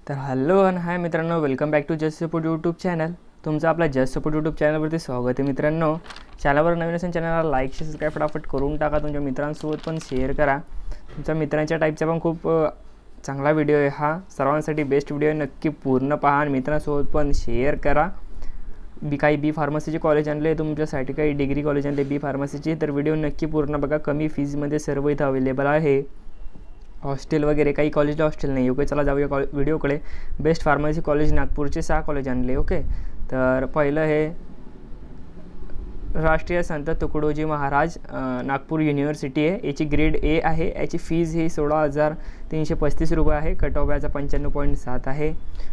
तर हॅलो आणि हाय मित्रांनो, welcome back to just support YouTube channel. तुमचं आपल्या जस्ट सपोर्ट यूट्यूब चॅनलवरती स्वागत आहे मित्रांनो. चॅनलवर नवीन असेल चॅनलला लाईक सबस्क्राईब फटाफट करून टाका. तुमच्या मित्रांसोबत पण शेअर करा. तुमच्या मित्रांच्या टाईपचा पण खूप चांगला व्हिडिओ आहे हा. सर्वांसाठी बेस्ट व्हिडिओ आहे. नक्की पूर्ण पहा आणि मित्रांसोबत पण शेअर करा. काही बी फार्मसीचे कॉलेज आणले तुमच्यासाठी, काही डिग्री कॉलेज आणले बी फार्मसीचे, तर व्हिडिओ नक्की पूर्ण बघा. कमी फीजमध्ये सर्व इथं अवेलेबल आहे. हॉस्टेल वगैरे काही कॉलेजला हॉस्टेल नाही. ओके, चला जाऊया व्हिडिओकडे. बेस्ट फार्मसी कॉलेज नागपूरचे 6 कॉलेज आणले. ओके, तर पहिलं हे राष्ट्रीय संत तुकडोजी महाराज नागपूर युनिव्हर्सिटी आहे. याची ग्रेड ए आहे. याची फीज ही 16,335 रुपये आहे. कट ऑफ याचा 95.7 आहे.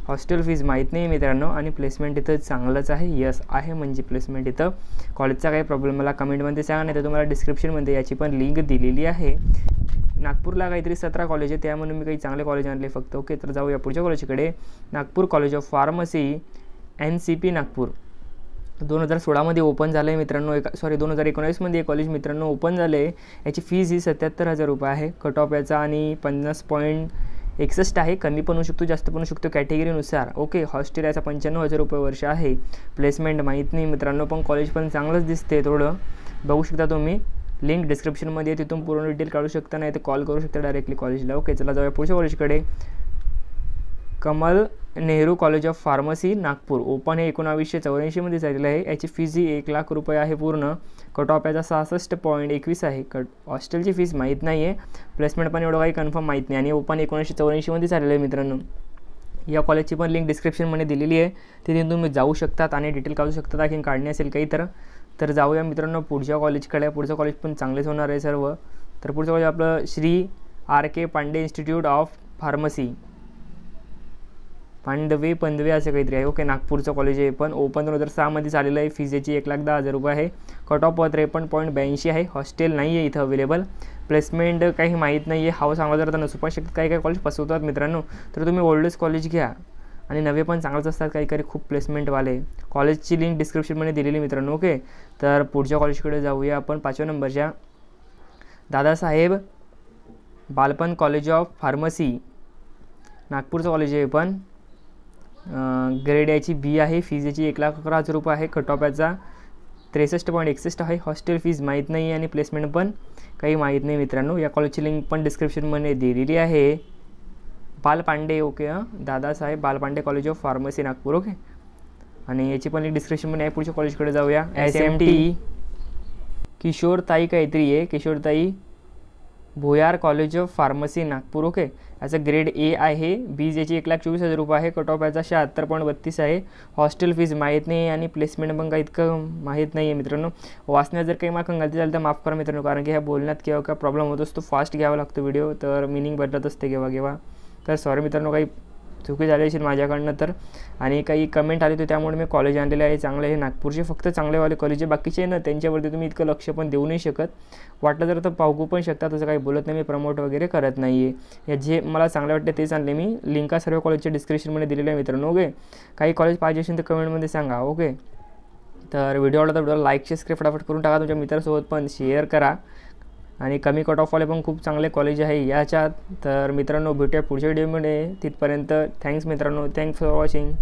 हॉस्टेल फीज माहीत नाही मित्रांनो. आणि प्लेसमेंट इथं चांगलंच आहे. यस आहे म्हणजे प्लेसमेंट इथं. कॉलेजचा काही प्रॉब्लेम मला कमेंटमध्ये सांगा, नाही तर तुम्हाला डिस्क्रिप्शनमध्ये याची पण लिंक दिलेली आहे. नागपूरला काहीतरी 17 कॉलेज आहे, त्यामुळे मी काही चांगले कॉलेज आणले फक्त. ओके, तर जाऊया पुढच्या कॉलेजकडे. Nagpur college of pharmacy NCP Nagpur 2016मध्ये ओपन झालं आहे मित्रांनो. 2019मध्ये हे कॉलेज मित्रांनो ओपन झालं आहे. याची फीज ही 77,000 रुपये आहे. कट ऑफ याचा आणि 50.61 आहे. कमी पण होऊ शकतो, जास्त पण होऊ शकतो कॅटेगरीनुसार. ओके, हॉस्टेल याचा 95,000 रुपये वर्ष आहे. प्लेसमेंट माहीत नाही मित्रांनो, पण कॉलेज पण चांगलंच दिसते. थोडं बघू शकता तुम्ही. लिंक डिस्क्रिप्शनमध्ये, तिथून पूर्ण डिटेल काढू शकता, नाही तर कॉल करू शकता डायरेक्टली कॉलेजला. ओके, चला जाऊया पुढच्या कॉलेजकडे. Kamal Nehru college of pharmacy Nagpur open हे 1984मध्ये झालेलं आहे. याची फीज ही 1 लाख रुपये आहे पूर्ण. कट ऑफ याचा 66.21 आहे. हॉस्टेलची फीज माहीत नाही आहे. प्लेसमेंट पण एवढं काही कन्फर्म माहीत नाही. आणि ओपन 1984मध्ये झालेलं आहे मित्रांनो. या कॉलेजची पण लिंक डिस्क्रिप्शनमध्ये दिलेली आहे. तिथे तुम्ही जाऊ शकतात आणि डिटेल काढू शकतात. आणखी काढणे असेल काही तर जाऊया मित्रांनो पुढच्या कॉलेजकडे. पुढचं कॉलेज पण चांगलेच होणार आहे सर्व. तर पुढचं कॉलेज आपलं Shri RK Pandey institute of pharmacy, पंदवे असं काहीतरी आहे. ओके, नागपूरचं कॉलेज आहे. पण ओपन 2006मध्ये झालेलं आहे. फीज याची 1,10,000 रुपये आहे. कट ऑफ 53.82 आहे. हॉस्टेल नाही आहे इथं अवेलेबल. प्लेसमेंट काही माहीत नाही आहे. हाव सांगा जर तर नसू पण शकतात. काही कॉलेज फसवतात मित्रांनो. तर तुम्ही ओल्डेस्ट कॉलेज घ्या आणि नवे पण चांगलेच असतात काही खूप प्लेसमेंटवाले. कॉलेजची लिंक डिस्क्रिप्शनमध्ये दिलेली मित्रांनो. ओके, तर पुढच्या कॉलेजकडे जाऊया आपण. 5व्या नंबरच्या दादासाहेब बालपण कॉलेज ऑफ फार्मसी नागपूरचं कॉलेज आहे. पण ग्रेड याची बी आहे. फीज याची 1,11,000 रुपये आहे. कट ऑफ याचा 63.61 आहे. हॉस्टेल फीज माहीत नाही आणि प्लेसमेंट पण काही माहीत नाही मित्रांनो. या कॉलेजची लिंक पण डिस्क्रिप्शनमध्ये दिलेली आहे. Balpande. Okay, Dadasaheb Balpande college of pharmacy Nagpur. Okay, आणि याची पण लिंक डिस्क्रिप्शनमध्ये आहे. पुढच्या कॉलेजकडे जाऊया. SMT किशोरताई काहीतरी आहे. Kishortai Bhoyar college of pharmacy Nagpur. Okay, याचं ग्रेड ए आहे. फीज याची 1,24,000 रुपये आहे. कट ऑफ याचा 76.32 आहे. हॉस्टेल फीज माहीत नाही आणि प्लेसमेंट पण काही इतकं माहीत नाही आहे मित्रांनो. वाचण्यात जर काही मला गलती झाली तर माफ करा मित्रांनो, कारण की ह्या बोलण्यात केव्हा काय प्रॉब्लेम होत असतो. फास्ट घ्यावा लागतो व्हिडिओ, तर मिनिंग बदलत असते केव्हा. तर सॉरी मित्रांनो, काही चुकी झाली असेल माझ्याकडनं तर. आणि काही कमेंट आले होते त्यामुळे मी कॉलेज आणलेले आहे. चांगले आहे नागपूरचे, फक्त चांगलेवाले कॉलेज आहे. बाकीचे ना त्यांच्यावरती तुम्ही इतकं लक्ष पण देऊ नाही शकत. वाटलं जर तर पाहू पण शकता. तसं काही बोलत नाही मी, प्रमोट वगैरे करत नाही आहे. या जे मला चांगले वाटते तेच आणले मी. लिंका सर्व कॉलेजच्या डिस्क्रिप्शनमध्ये दिलेलं आहे मित्रांनो. ओके, काही कॉलेज पाहिजे असेल तर कमेंटमध्ये सांगा. ओके, तर व्हिडिओ आवडला तर व्हिडिओला लाईक सबस्क्राईब फटाफट करून टाका. तुमच्या मित्रांसोबत पण शेअर करा. आणि कमी कट ऑफवाले पण खूप चांगले कॉलेज आहे याच्यात. तर मित्रांनो भेटूया पुढच्या व्हिडिओमध्ये. तिथपर्यंत थँक्स मित्रांनो. Thanks for watching.